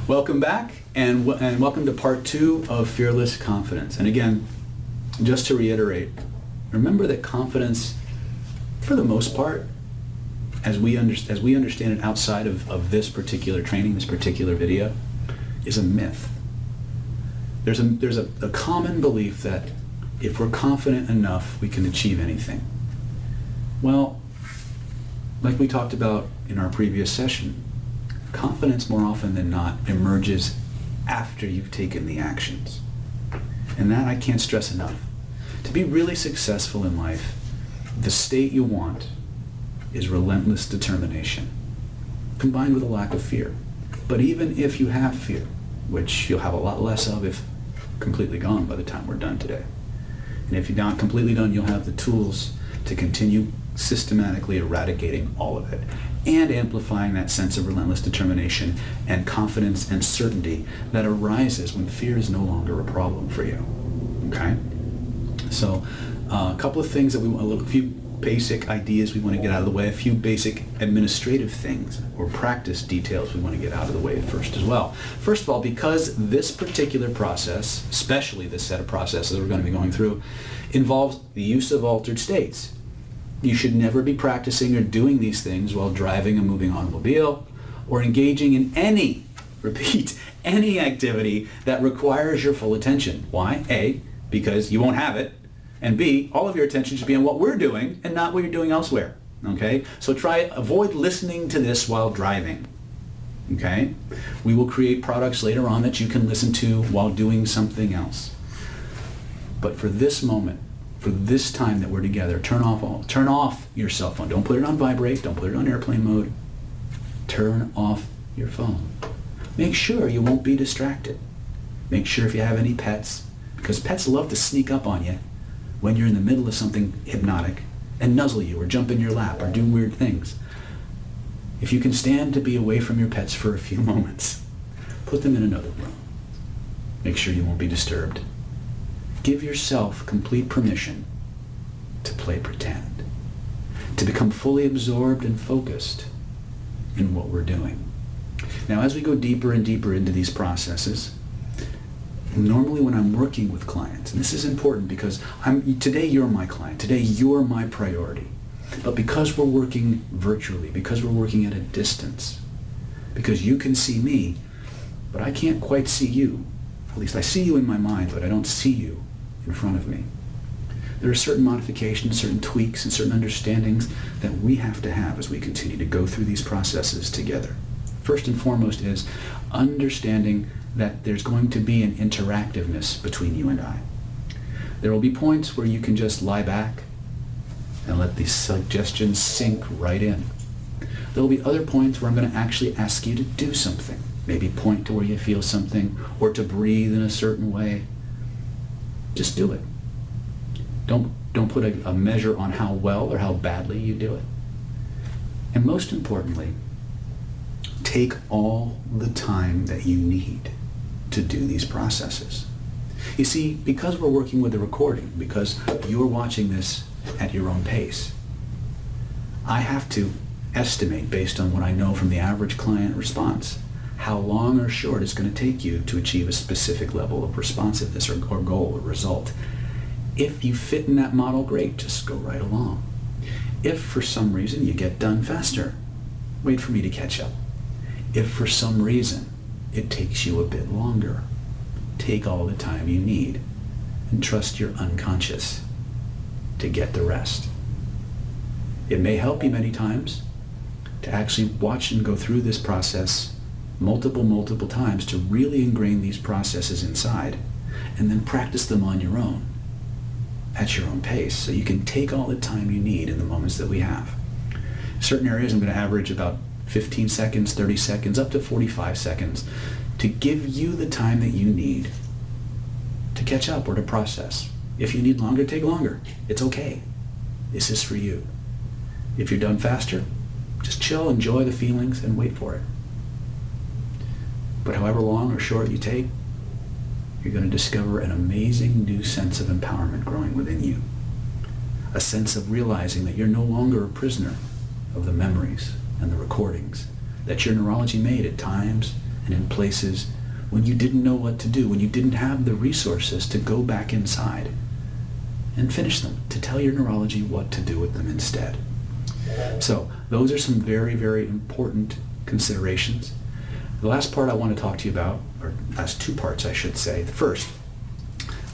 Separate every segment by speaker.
Speaker 1: Welcome back, and welcome to part 2 of Fearless Confidence. And again, just to reiterate, remember that confidence, for the most part, as we understand it outside of this particular training, this particular video, is a myth. There's a common belief that if we're confident enough, we can achieve anything. Well, like we talked about in our previous session, confidence more often than not emerges after you've taken the actions. And that I can't stress enough. To be really successful in life, the state you want is relentless determination, combined with a lack of fear. But even if you have fear, which you'll have a lot less of if completely gone by the time we're done today, and if you're not completely done, you'll have the tools to continue systematically eradicating all of it and amplifying that sense of relentless determination and confidence and certainty that arises when fear is no longer a problem for you. Okay? So a couple of things that a few basic ideas we want to get out of the way, a few basic administrative things or practice details we want to get out of the way first as well. First of all, because this particular process, especially this set of processes we're going to be going through, involves the use of altered states. You should never be practicing or doing these things while driving a moving automobile or engaging in any activity that requires your full attention. Why? A, because you won't have it, and B, all of your attention should be on what we're doing and not what you're doing elsewhere. Okay? So avoid listening to this while driving. Okay? We will create products later on that you can listen to while doing something else. But for this moment, for this time that we're together, turn off your cell phone. Don't put it on vibrate. Don't put it on airplane mode. Turn off your phone. Make sure you won't be distracted. Make sure if you have any pets, because pets love to sneak up on you when you're in the middle of something hypnotic and nuzzle you or jump in your lap or do weird things. If you can stand to be away from your pets for a few moments, put them in another room. Make sure you won't be disturbed. Give yourself complete permission to play pretend, to become fully absorbed and focused in what we're doing. Now, as we go deeper and deeper into these processes, normally when I'm working with clients, and this is important because today you're my client, today you're my priority, but because we're working virtually, because we're working at a distance, because you can see me, but I can't quite see you. At least I see you in my mind, but I don't see you in front of me. There are certain modifications, certain tweaks, and certain understandings that we have to have as we continue to go through these processes together. First and foremost is understanding that there's going to be an interactiveness between you and I. There will be points where you can just lie back and let these suggestions sink right in. There will be other points where I'm going to actually ask you to do something. Maybe point to where you feel something or to breathe in a certain way. Just do it. Don't put a measure on how well or how badly you do it. And most importantly, take all the time that you need to do these processes. You see, because we're working with a recording, because you're watching this at your own pace, I have to estimate based on what I know from the average client response how long or short it's going to take you to achieve a specific level of responsiveness or goal or result. If you fit in that model, great, just go right along. If for some reason you get done faster, wait for me to catch up. If for some reason it takes you a bit longer, take all the time you need and trust your unconscious to get the rest. It may help you many times to actually watch and go through this process multiple times to really ingrain these processes inside and then practice them on your own at your own pace so you can take all the time you need in the moments that we have. Certain areas I'm going to average about 15 seconds, 30 seconds, up to 45 seconds to give you the time that you need to catch up or to process. If you need longer, take longer. It's okay. This is for you. If you're done faster, just chill, enjoy the feelings, and wait for it. But however long or short you take, you're going to discover an amazing new sense of empowerment growing within you. A sense of realizing that you're no longer a prisoner of the memories and the recordings that your neurology made at times and in places when you didn't know what to do, when you didn't have the resources to go back inside and finish them, to tell your neurology what to do with them instead. So those are some very, very important considerations. The last part I want to talk to you about, or last two parts I should say. The first,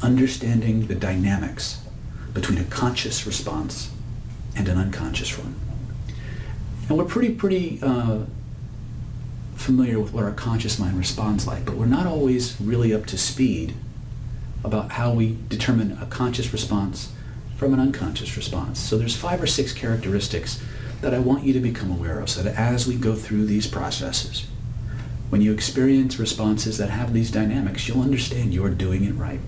Speaker 1: understanding the dynamics between a conscious response and an unconscious one. And we're pretty familiar with what our conscious mind responds like, but we're not always really up to speed about how we determine a conscious response from an unconscious response. So there's 5 or 6 characteristics that I want you to become aware of, so that as we go through these processes, when you experience responses that have these dynamics, you'll understand you're doing it right.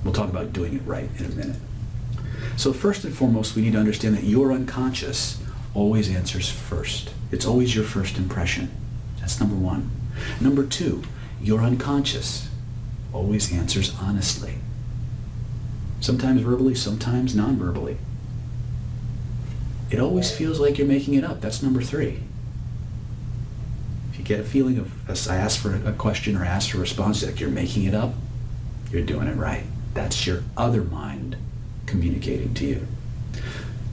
Speaker 1: We'll talk about doing it right in a minute. So first and foremost, we need to understand that your unconscious always answers first. It's always your first impression. That's number 1. Number 2, your unconscious always answers honestly. Sometimes verbally, sometimes non-verbally. It always feels like you're making it up. That's number 3. If you get a feeling of, I ask for a question or ask for a response, like you're making it up, you're doing it right. That's your other mind communicating to you.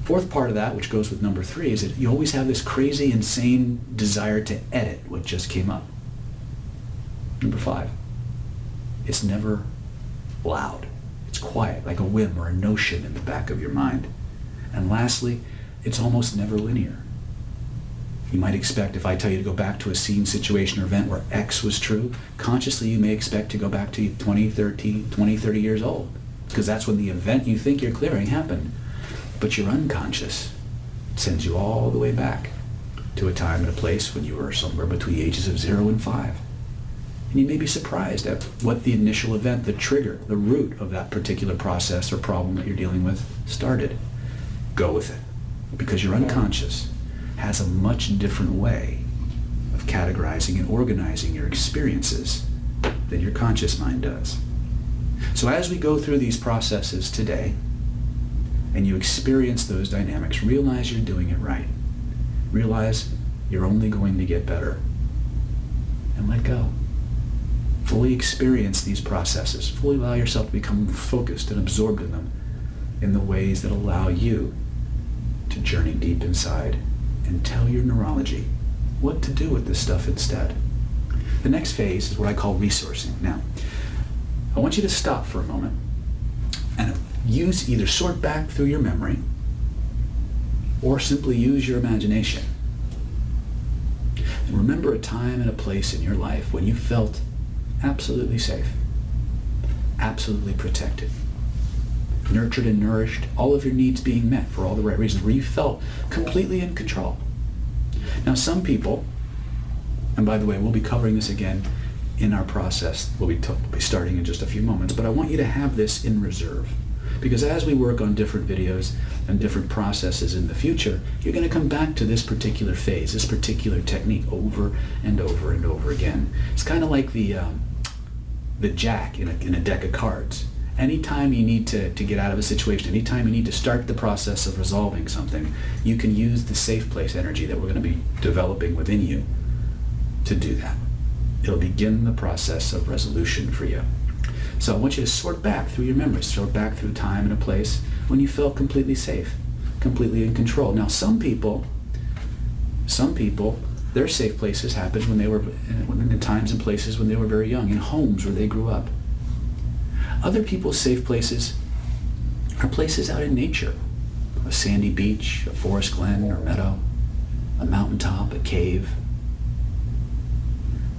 Speaker 1: Fourth part of that, which goes with number 3, is that you always have this crazy, insane desire to edit what just came up. Number 5, it's never loud. It's quiet, like a whim or a notion in the back of your mind. And lastly, it's almost never linear. You might expect, if I tell you to go back to a scene, situation, or event where X was true, consciously you may expect to go back to 20, 30 years old, because that's when the event you think you're clearing happened. But your unconscious sends you all the way back to a time and a place when you were somewhere between the ages of 0 and 5. And you may be surprised at what the initial event, the trigger, the root of that particular process or problem that you're dealing with started. Go with it, because your unconscious has a much different way of categorizing and organizing your experiences than your conscious mind does. So as we go through these processes today, and you experience those dynamics, realize you're doing it right. Realize you're only going to get better. And let go. Fully experience these processes. Fully allow yourself to become focused and absorbed in them in the ways that allow you to journey deep inside and tell your neurology what to do with this stuff instead. The next phase is what I call resourcing. Now, I want you to stop for a moment and either sort back through your memory or simply use your imagination. And remember a time and a place in your life when you felt absolutely safe, absolutely protected, nurtured and nourished, all of your needs being met for all the right reasons, where you felt completely in control. Now some people, and by the way, we'll be covering this again in our process, we'll be starting in just a few moments, but I want you to have this in reserve. Because as we work on different videos and different processes in the future, you're going to come back to this particular phase, this particular technique over and over and over again. It's kind of like the jack in a deck of cards. Anytime you need to get out of a situation, anytime you need to start the process of resolving something, you can use the safe place energy that we're going to be developing within you to do that. It'll begin the process of resolution for you. So I want you to sort back through your memories, sort back through time and a place when you felt completely safe, completely in control. Now some people, their safe places happened when they were in times and places when they were very young, in homes where they grew up. Other people's safe places are places out in nature, a sandy beach, a forest glen or meadow, a mountaintop, a cave.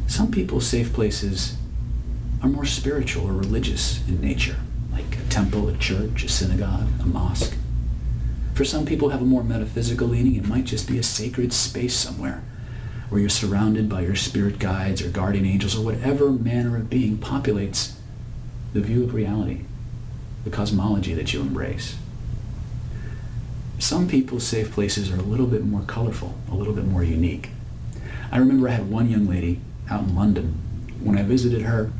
Speaker 1: Some people's safe places are more spiritual or religious in nature, like a temple, a church, a synagogue, a mosque. For some people who have a more metaphysical leaning, it might just be a sacred space somewhere where you're surrounded by your spirit guides or guardian angels or whatever manner of being populates the view of reality, the cosmology that you embrace. Some people's safe places are a little bit more colorful, a little bit more unique. I remember I had one young lady out in London. When I visited her,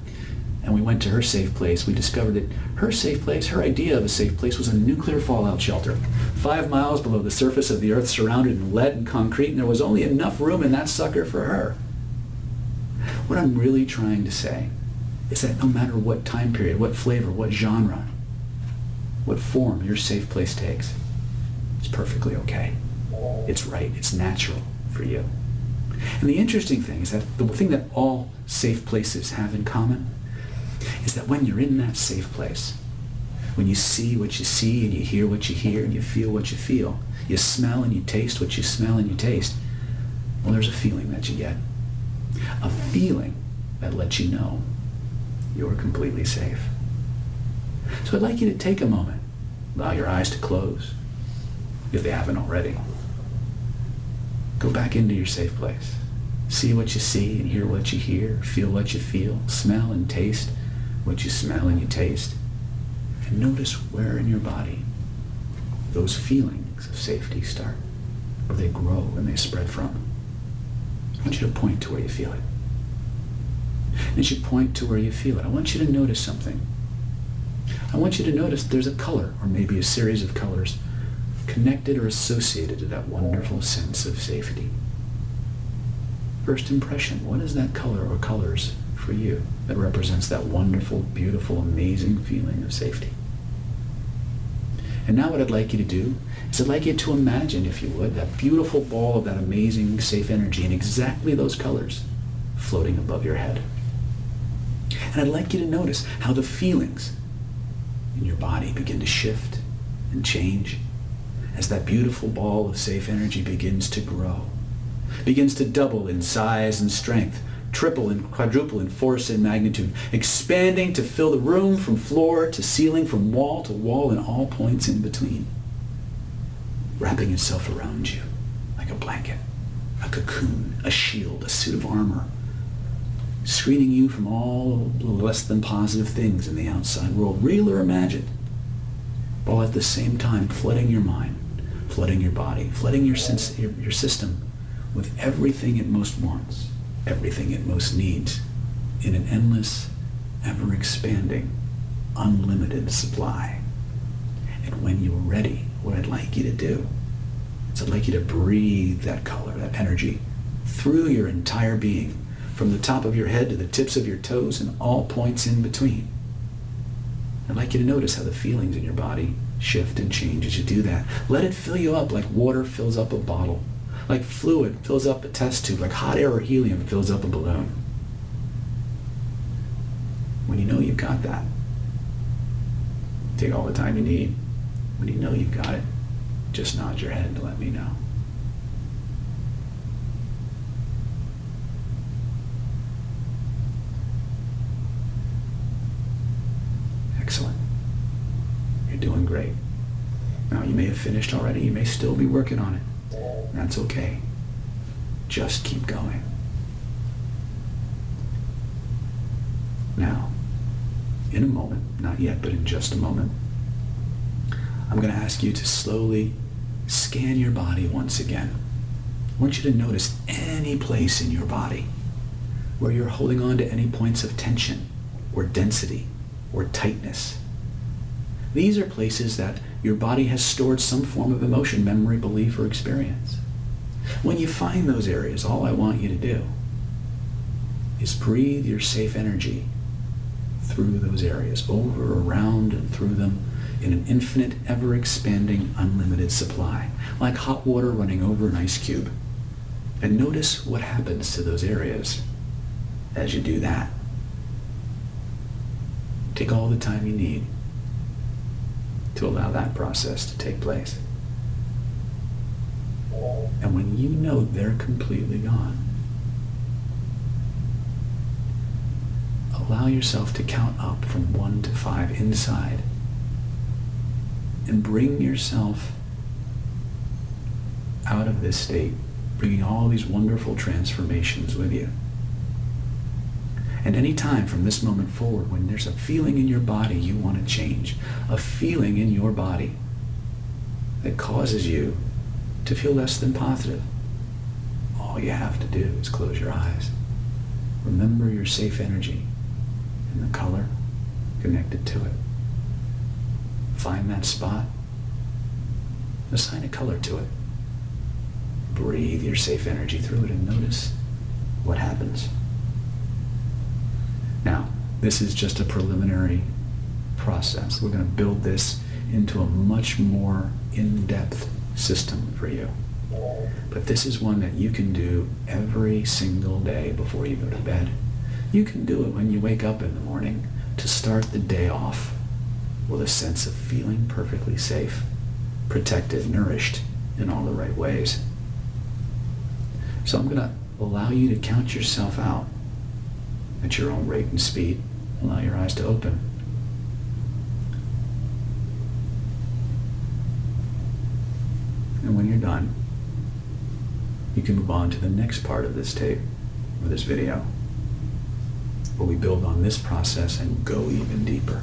Speaker 1: and we went to her safe place, we discovered that her safe place, her idea of a safe place, was a nuclear fallout shelter, 5 miles below the surface of the earth, surrounded in lead and concrete, and there was only enough room in that sucker for her. What I'm really trying to say is that no matter what time period, what flavor, what genre, what form your safe place takes, it's perfectly okay. It's right. It's natural for you. And the interesting thing is that the thing that all safe places have in common is that when you're in that safe place, when you see what you see and you hear what you hear and you feel what you feel, you smell and you taste what you smell and you taste, well, there's a feeling that you get. A feeling that lets you know you're completely safe. So I'd like you to take a moment, allow your eyes to close, if they haven't already. Go back into your safe place. See what you see and hear what you hear, feel what you feel, smell and taste what you smell and you taste. And notice where in your body those feelings of safety start, where they grow and they spread from. I want you to point to where you feel it. And as you point to where you feel it, I want you to notice something. I want you to notice there's a color, or maybe a series of colors, connected or associated to that wonderful sense of safety. First impression, what is that color or colors for you that represents that wonderful, beautiful, amazing feeling of safety? And now what I'd like you to do is I'd like you to imagine, if you would, that beautiful ball of that amazing, safe energy in exactly those colors floating above your head. And I'd like you to notice how the feelings in your body begin to shift and change as that beautiful ball of safe energy begins to grow, begins to double in size and strength, triple and quadruple in force and magnitude, expanding to fill the room from floor to ceiling, from wall to wall, and all points in between, wrapping itself around you like a blanket, a cocoon, a shield, a suit of armor, screening you from all the less than positive things in the outside world, real or imagined, while at the same time flooding your mind, flooding your body, flooding your system with everything it most wants, everything it most needs, in an endless, ever-expanding, unlimited supply. And when you're ready, what I'd like you to do is I'd like you to breathe that color, that energy, through your entire being, from the top of your head to the tips of your toes and all points in between. I'd like you to notice how the feelings in your body shift and change as you do that. Let it fill you up like water fills up a bottle, like fluid fills up a test tube, like hot air or helium fills up a balloon. When you know you've got that, take all the time you need. When you know you've got it, just nod your head to let me know. Excellent. You're doing great. Now, you may have finished already. You may still be working on it. That's okay. Just keep going. Now, in a moment, not yet, but in just a moment, I'm going to ask you to slowly scan your body once again. I want you to notice any place in your body where you're holding on to any points of tension or density or tightness. These are places that your body has stored some form of emotion, memory, belief, or experience. When you find those areas, all I want you to do is breathe your safe energy through those areas, over, around, and through them in an infinite, ever-expanding, unlimited supply, like hot water running over an ice cube. And notice what happens to those areas as you do that. Take all the time you need to allow that process to take place. And when you know they're completely gone, allow yourself to count up from 1 to 5 inside and bring yourself out of this state, bringing all these wonderful transformations with you. And any time from this moment forward when there's a feeling in your body you want to change, a feeling in your body that causes you to feel less than positive, all you have to do is close your eyes. Remember your safe energy and the color connected to it. Find that spot. Assign a color to it. Breathe your safe energy through it and notice what happens. Now, this is just a preliminary process. We're going to build this into a much more in-depth system for you. But this is one that you can do every single day before you go to bed. You can do it when you wake up in the morning to start the day off with a sense of feeling perfectly safe, protected, nourished in all the right ways. So I'm going to allow you to count yourself out at your own rate and speed. Allow your eyes to open. And when you're done, you can move on to the next part of this tape, or this video, where we build on this process and go even deeper.